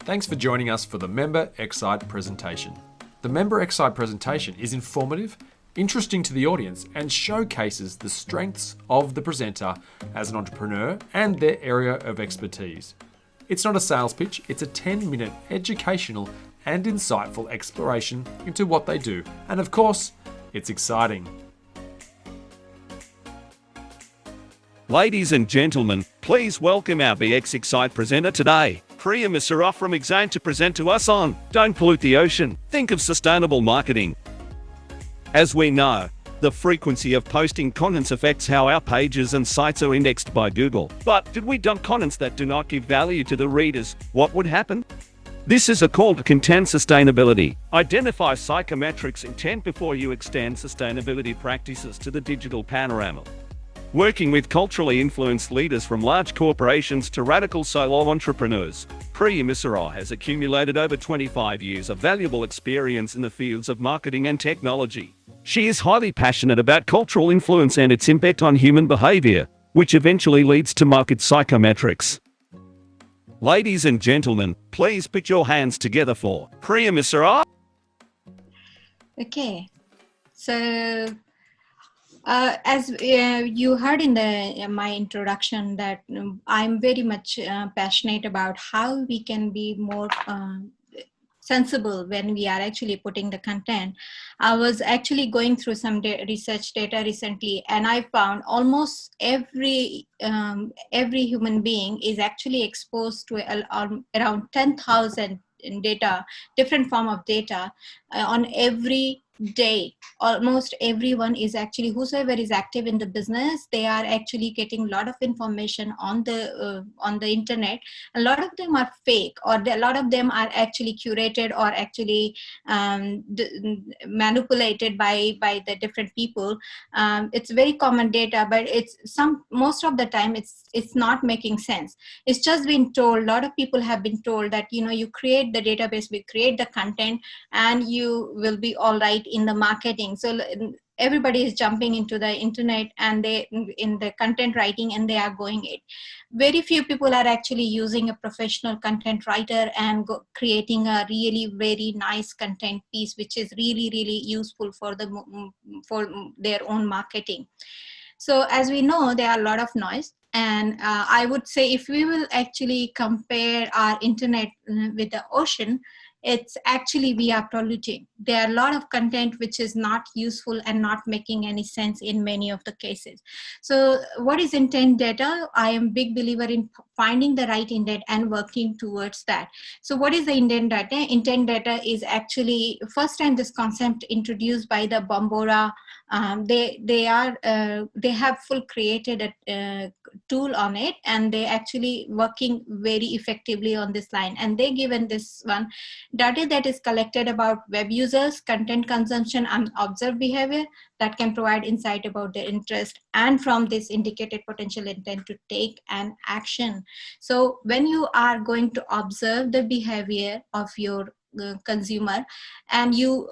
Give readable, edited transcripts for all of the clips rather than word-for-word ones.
Thanks for joining us for the Member xCite presentation. The Member xCite presentation is informative, interesting to the audience, and showcases the strengths of the presenter as an entrepreneur and their area of expertise. It's not a sales pitch, it's a 10-minute educational and insightful exploration into what they do. And of course, it's exciting. Ladies and gentlemen, please welcome our xCite presenter today, Priya Mishra from xCite, to present to us on Don't Pollute the Ocean, Think of Sustainable Marketing. As we know, the frequency of posting contents affects how our pages and sites are indexed by Google. But did we dump contents that do not give value to the readers? What would happen? This is a call to content sustainability. Identify psychometrics intent before you extend sustainability practices to the digital panorama. Working with culturally influenced leaders from large corporations to radical solo entrepreneurs, Priya Mishra has accumulated over 25 years of valuable experience in the fields of marketing and technology. She is highly passionate about cultural influence and its impact on human behavior, which eventually leads to market psychometrics. Ladies and gentlemen, please put your hands together for Priya Mishra. Okay, so as you heard in my introduction that I'm very much passionate about how we can be more sensible when we are actually putting the content. I was actually going through some research data recently, and I found almost every human being is actually exposed to around 10,000 data, different form of data on every day. Almost everyone is actually, whosoever is active in the business, they are actually getting a lot of information on the internet. A lot of them are fake, or a lot of them are actually curated or actually manipulated by the different people. It's very common data, but most of the time it's not making sense. It's just been told, a lot of people have been told that, you create the database, we create the content, and you will be all right in the marketing. So everybody is jumping into the internet and they in the content writing, and they are going it. Very few people are actually using a professional content writer and creating a really very nice content piece, which is really useful for their own marketing. So as we know, there are a lot of noise. And I would say if we will actually compare our internet with the ocean, it's actually we are polluting. There are a lot of content which is not useful and not making any sense in many of the cases. So what is intent data? I am a big believer in finding the right intent and working towards that. So what is the intent data? Intent data is actually first time this concept introduced by the Bombora. They have full created a tool on it, and they actually working very effectively on this line. And they given this one data that is collected about web users, content consumption, and observed behavior that can provide insight about their interest, and from this indicated potential intent to take an action. So when you are going to observe the behavior of your consumer, and you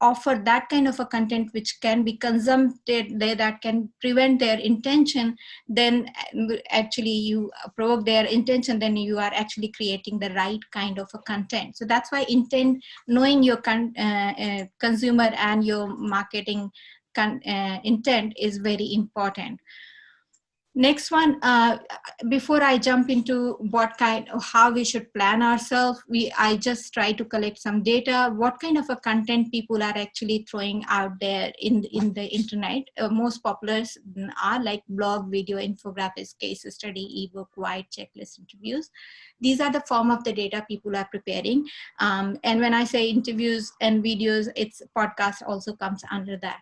offer that kind of a content which can be consumed, that can prevent their intention, then actually you provoke their intention, then you are actually creating the right kind of a content. So that's why intent, knowing your consumer and your marketing intent is very important. Next one, before I jump into how we should plan ourselves, I just try to collect some data. What kind of a content people are actually throwing out there in the internet? Most popular are like blog, video, infographics, case study, ebook, white, checklist, interviews. These are the form of the data people are preparing. And when I say interviews and videos, it's podcast also comes under that.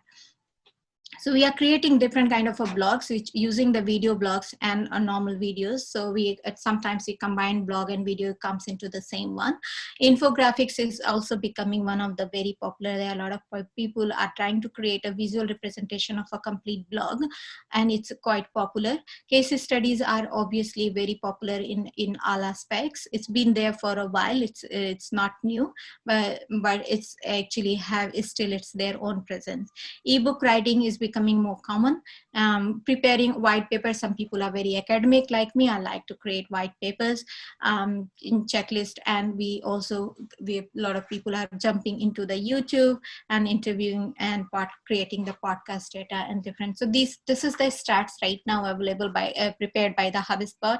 So we are creating different kind of a blogs, which using the video blogs and normal videos. So sometimes we combine blog and video comes into the same one. Infographics is also becoming one of the very popular. There are a lot of people are trying to create a visual representation of a complete blog, and it's quite popular. Case studies are obviously very popular in all aspects. It's been there for a while. It's not new, but it's actually it's their own presence. Ebook writing is becoming more common, preparing white papers. Some people are very academic like me. I like to create white papers in checklist. And a lot of people are jumping into the YouTube and interviewing and creating the podcast data and different. So this is the stats right now available prepared by the HubSpot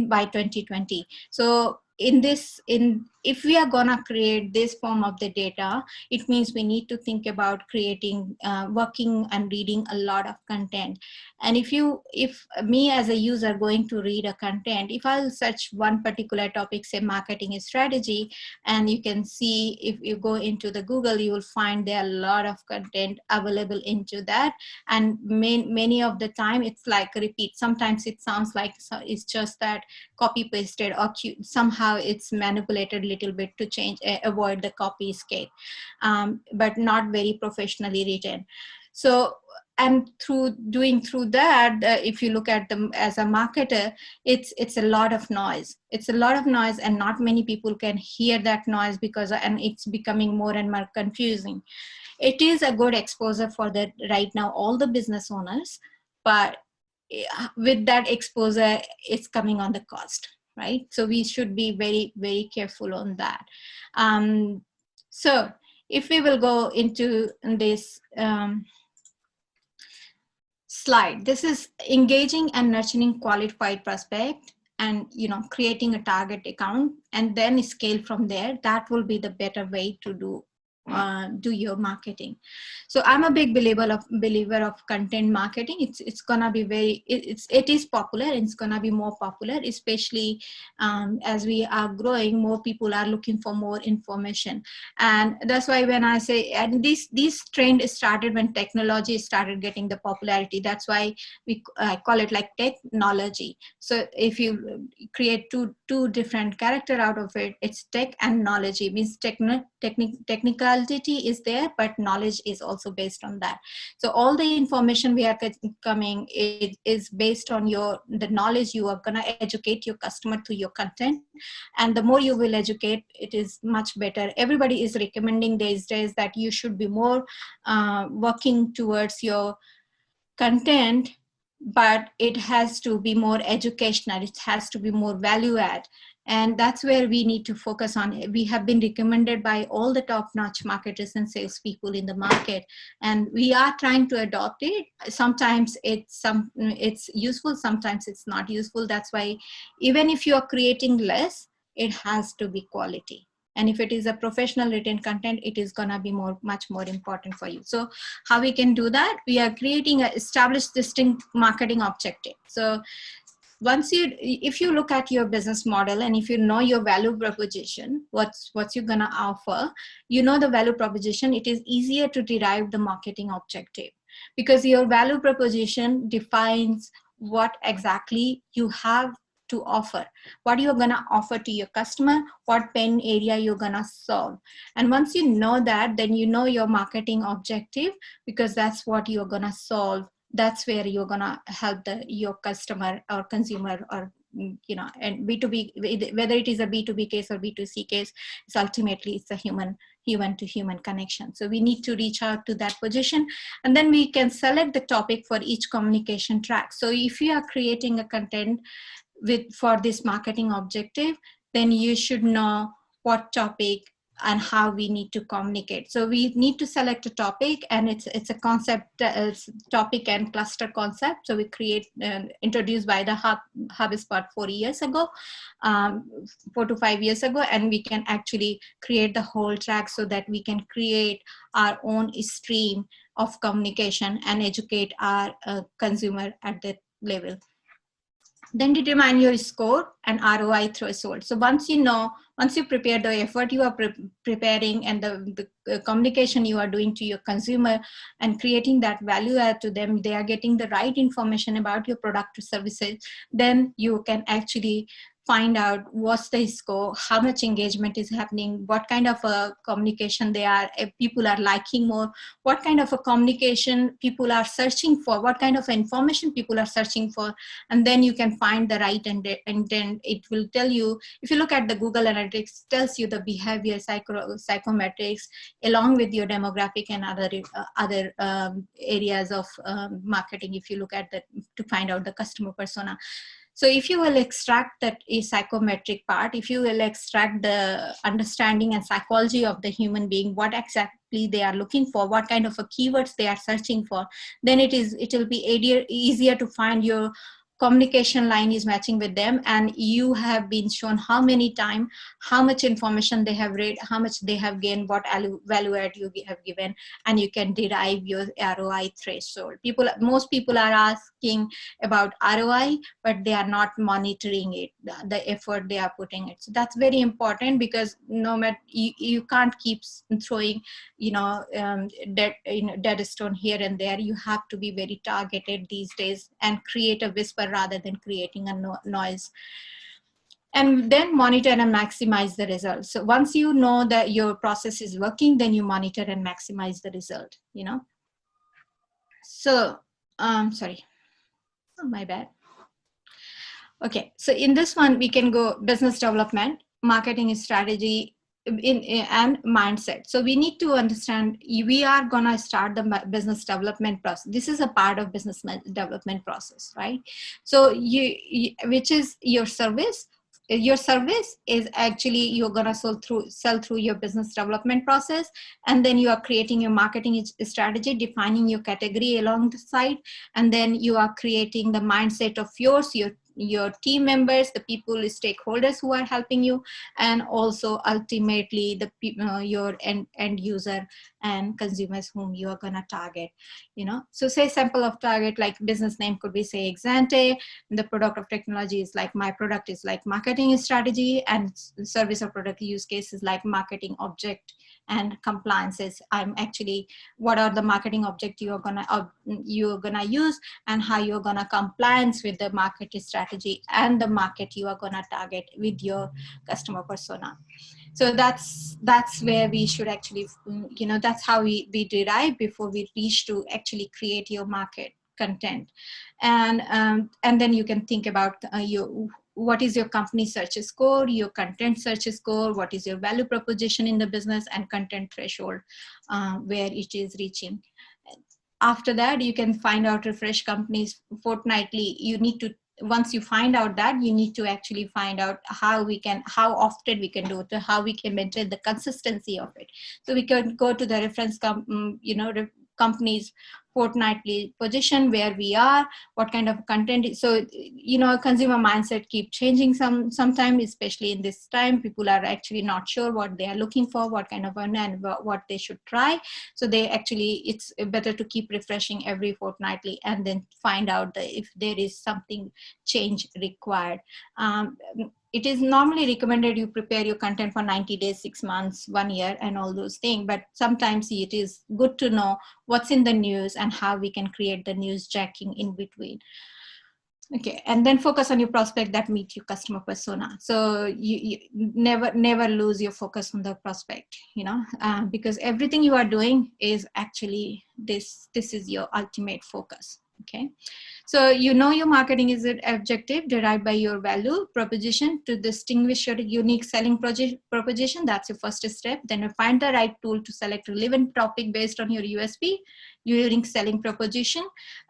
by 2020. So if we are gonna create this form of the data, it means we need to think about creating, working and reading a lot of content. And if me as a user going to read a content, if I'll search one particular topic, say marketing strategy, and you can see if you go into the Google, you will find there are a lot of content available into that. And many of the time it's like a repeat. Sometimes it sounds like it's just that copy pasted, or somehow it's manipulated a little bit to change, avoid the copy escape, but not very professionally written. So, and through that, if you look at them as a marketer, it's a lot of noise. It's a lot of noise, and not many people can hear that noise and it's becoming more and more confusing. It is a good exposure for the right now all the business owners, but with that exposure, it's coming on the cost, right? So we should be very, very careful on that. So if we will go into this slide, this is engaging and nurturing qualified prospect, and creating a target account, and then scale from there. That will be the better way to do your marketing. So I'm a big believer of content marketing. It's gonna be it is popular, and it's gonna be more popular, especially as we are growing. More people are looking for more information, and that's why when I say, and this trend started when technology started getting the popularity. That's why I call it like technology. So if you create two different character out of it, it's tech and knowledge. It means technical is there, but knowledge is also based on that. So all the information we are coming is based on the knowledge. You are going to educate your customer through your content, and the more you will educate, it is much better. Everybody is recommending these days that you should be more working towards your content, but it has to be more educational. It has to be more value add. And that's where we need to focus on. We have been recommended by all the top-notch marketers and salespeople in the market, and we are trying to adopt it. Sometimes it's useful, sometimes it's not useful. That's why even if you are creating less, it has to be quality. And if it is a professional written content, it is gonna be much more important for you. So how we can do that? We are creating an established distinct marketing objective. So if you look at your business model, and if you know your value proposition, what's you're gonna offer, the value proposition, it is easier to derive the marketing objective, because your value proposition defines what exactly you have to offer, what you're gonna offer to your customer, what pain area you're gonna solve. And once you know that, then you know your marketing objective, because that's what you're gonna solve. That's where you're gonna help your customer or consumer, or and B2B, whether it is a B2B case or B2C case, it's ultimately a human to human connection. So we need to reach out to that position, and then we can select the topic for each communication track. So if you are creating a content for this marketing objective, then you should know what topic and how we need to communicate. So we need to select a topic, and it's a concept, topic and cluster concept. So we introduced by the HubSpot 4 years ago, 4 to 5 years ago, and we can actually create the whole track so that we can create our own stream of communication and educate our consumer at that level. Then determine your score and ROI threshold. So once you prepare the effort you are preparing, and the communication you are doing to your consumer and creating that value add to them, they are getting the right information about your product or services, then you can actually find out what's the score, how much engagement is happening, what kind of a communication they are, if people are liking more, what kind of a communication people are searching for, what kind of information people are searching for. And then you can find the right intent. It will tell you, if you look at the Google Analytics, tells you the behavior psychometrics along with your demographic and other areas of marketing, if you look at that, to find out the customer persona. So if you will extract that a psychometric part, if you will extract the understanding and psychology of the human being, what exactly they are looking for, what kind of a keywords they are searching for, then it will be easier to find your communication line is matching with them, and you have been shown how many times, how much information they have read, how much they have gained, what value add you have given, and you can derive your ROI threshold. Most people are asking about ROI, but they are not monitoring it, the effort they are putting it. So that's very important, because no matter, you can't keep throwing, dead stone here and there. You have to be very targeted these days and create a whisper rather than creating a noise. And then monitor and maximize the results. So once you know that your process is working, then you monitor and maximize the result, So, sorry, oh, my bad. Okay, so in this one, we can go business development, marketing strategy, and mindset. So we need to understand, we are gonna start the business development process. This is a part of business development process, right? So which is your service. Your service is actually, you're gonna sell through your business development process, and then you are creating your marketing strategy, defining your category along the side, and then you are creating the mindset of your team members, the people, stakeholders who are helping you, and also ultimately your end user and consumers whom you are going to target. So say sample of target, like business name could be say xCite, the product of technology is like my product is like marketing strategy, and service or product use cases like marketing object and compliances. I'm actually, what are the marketing object you're gonna use, and how you're gonna compliance with the market strategy and the market you are gonna target with your customer persona. So that's where we should actually, that's how we derive before we reach to actually create your market content. And then you can think about what is your company search score, your content search score, what is your value proposition in the business, and content threshold where it is reaching. After that, you can find out, refresh companies fortnightly. You need to, once you find out that, you need to actually find out how often we can do it, how we can maintain the consistency of it. So we can go to the reference companies fortnightly position, where we are, what kind of content. So consumer mindset keep changing sometime, especially in this time. People are actually not sure what they are looking for, what kind of and what they should try. So it's better to keep refreshing every fortnightly, and then find out if there is something change required. It is normally recommended you prepare your content for 90 days, 6 months, 1 year, and all those things. But sometimes it is good to know what's in the news and how we can create the news jacking in between. Okay, and then focus on your prospect that meet your customer persona. So you never lose your focus on the prospect, because everything you are doing is actually this is your ultimate focus. Okay, so your marketing is an objective derived by your value proposition to distinguish your unique selling proposition. That's your first step. Then you find the right tool to select relevant topic based on your USP, your unique selling proposition.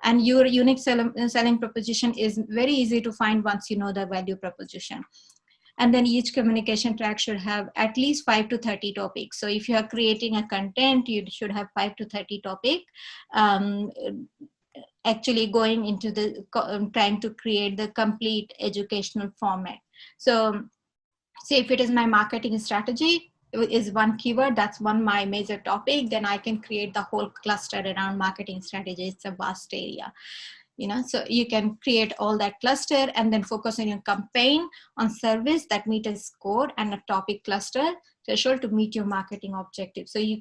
And your unique selling proposition is very easy to find once you know the value proposition. And then each communication track should have at least 5 to 30 topics. So if you are creating a content, you should have 5 to 30 topic. Actually going into the trying to create the complete educational format. So say if it is my marketing strategy is one keyword, that's my major topic, then I can create the whole cluster around marketing strategy. It's a vast area. So you can create all that cluster and then focus on your campaign on service that meet a score and a topic cluster threshold to meet your marketing objective. So you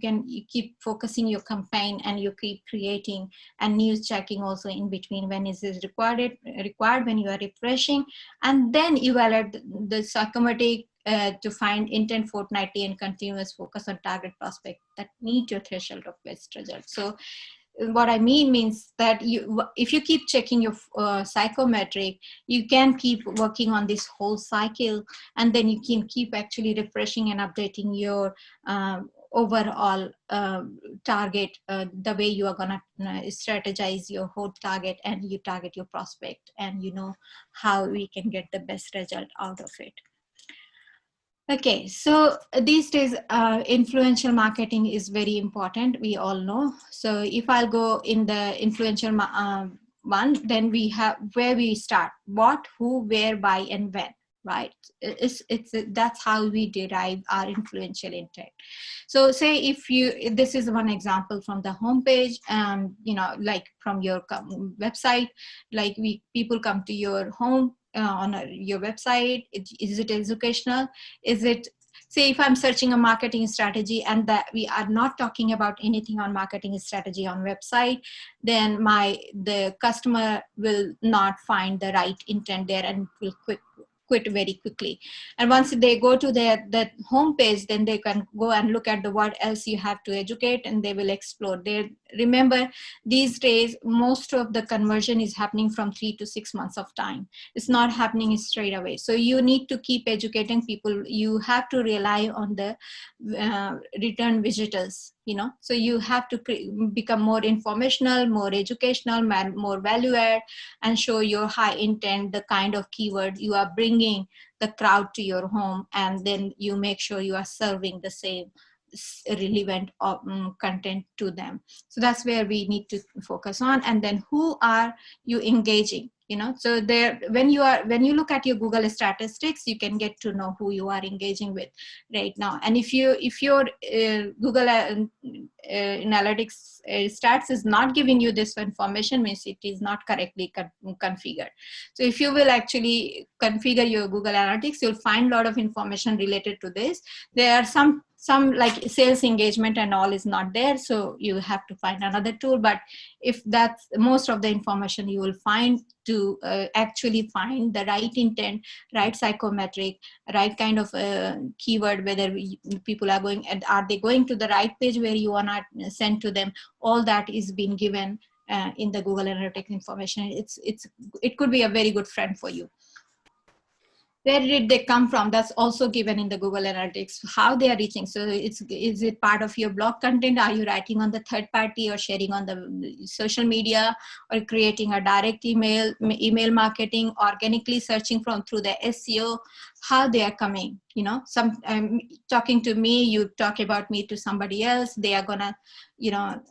keep focusing your campaign, and you keep creating and news checking also in between when is this required when you are refreshing, and then evaluate the psychometric to find intent fortnightly and continuous focus on target prospect that meet your threshold of best result. So what I means that if you keep checking your psychometric, you can keep working on this whole cycle, and then you can keep actually refreshing and updating your overall target, the way you are gonna strategize your whole target, and you target your prospect, and you know how we can get the best result out of it. Okay, so these days, influential marketing is very important. We all know. So if I'll go in the influential one, then we have where we start: what, who, where, why, and when. Right? That's how we derive our influential intent. So say if this is one example from the homepage, you know, like from your website, like people come to your home. On your website, is it educational? Is it, say if I'm searching a marketing strategy and that we are not talking about anything on marketing strategy on website, then the customer will not find the right intent there and will quit very quickly. And once they go to that homepage, then they can go and look at what else you have to educate, and they will explore. Remember, these days most of the conversion is happening from 3 to 6 months of time. It's not happening straight away. So you need to keep educating people. You have to rely on the return visitors, you know. So you have to become more informational, more educational, more value add, and show your high intent, the kind of keyword you are bringing the crowd to your home, and then you make sure you are serving the same relevant content to them. So that's where we need to focus on. And then who are you engaging, you know. So there, when you look at your Google statistics, you can get to know who you are engaging with right now. And if your Google analytics stats is not giving you this information, means it is not correctly configured. So if you will actually configure your Google analytics, you'll find a lot of information related to this. There are some like sales engagement and all is not there, so you have to find another tool. But if that's most of the information you will find to actually find the right intent, right psychometric, right kind of keyword, whether people are going, and are they going to the right page where you want to send to them, all that is being given in the Google Analytics information. It could be a very good friend for you. Where did they come from? That's also given in the Google Analytics, how they are reaching. So is it part of your blog content? Are you writing on the third party or sharing on the social media, or creating a direct email marketing, organically searching through the SEO? How they are coming, you know. Some talking to me, you talk about me to somebody else, they are gonna, you know,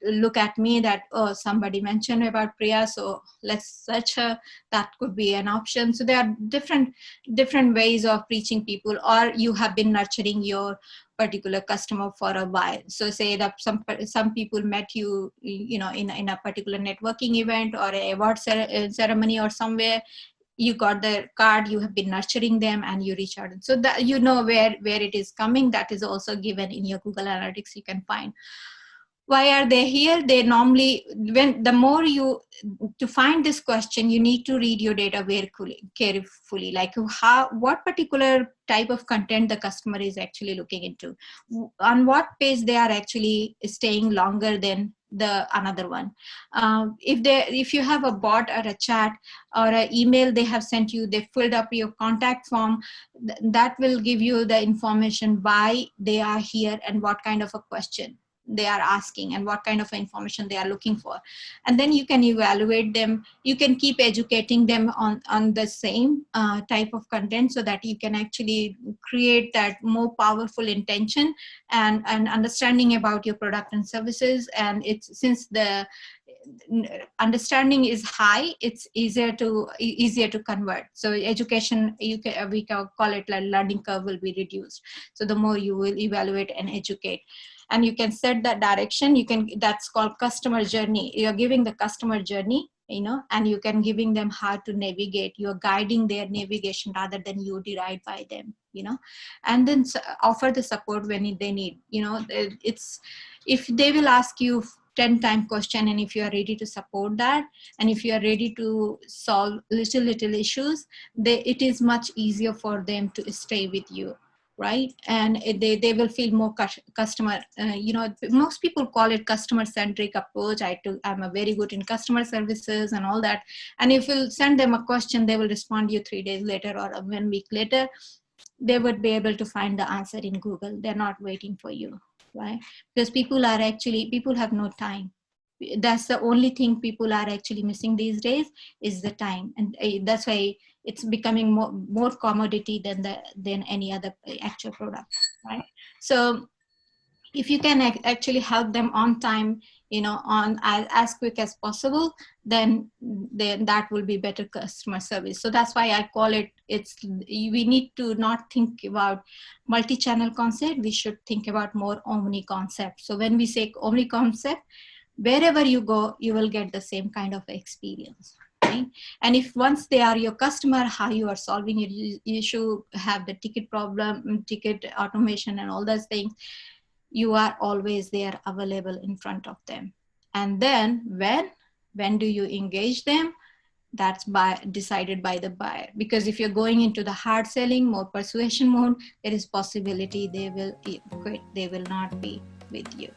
look at me that, oh, somebody mentioned about Priya, so let's search her. That could be an option. So there are different ways of reaching people. Or you have been nurturing your particular customer for a while. So say that some people met you, you know, in a particular networking event or a award ceremony or somewhere. You got the card, you have been nurturing them, and you reach out. So that you know where it is coming. That is also given in your Google Analytics. You can find why are they here. They normally, to find this question, you need to read your data very carefully, like what particular type of content the customer is actually looking into, on what page they are actually staying longer than the another one. If you have a bot or a chat or an email they have sent you, they filled up your contact form, that will give you the information why they are here and what kind of a question they are asking and what kind of information they are looking for. And then you can evaluate them. You can keep educating them on the same type of content, so that you can actually create that more powerful intention and understanding about your product and services. And since the understanding is high, it's easier to convert. So education, we can call it like learning curve will be reduced. So the more you will evaluate and educate, and you can set that direction, that's called customer journey. You're giving the customer journey and you can giving them how to navigate. You're guiding their navigation rather than you deride by them, and then offer the support when they need. It's, if they will ask you 10-time question, and if you are ready to support that, and if you are ready to solve little issues, it is much easier for them to stay with you, right? And they will feel more customer, most people call it customer centric approach. I'm a very good in customer services and all that. And if you send them a question, they will respond to you 3 days later or 1 week later. They would be able to find the answer in Google. They're not waiting for you, right? Because people have no time. That's the only thing people are actually missing these days, is the time. And that's why it's becoming more commodity than any other actual product, right? So if you can actually help them on time, on as quick as possible, then that will be better customer service. So that's why I call it, we need to not think about multi-channel concept. We should think about more omni concept. So when we say omni concept, wherever you go, you will get the same kind of experience, right? And if once they are your customer, how you are solving your issue, have the ticket problem, ticket automation and all those things, you are always there available in front of them. And then when do you engage them? That's decided by the buyer. Because if you're going into the hard selling, more persuasion mode, there is possibility they will quit. They will not be with you.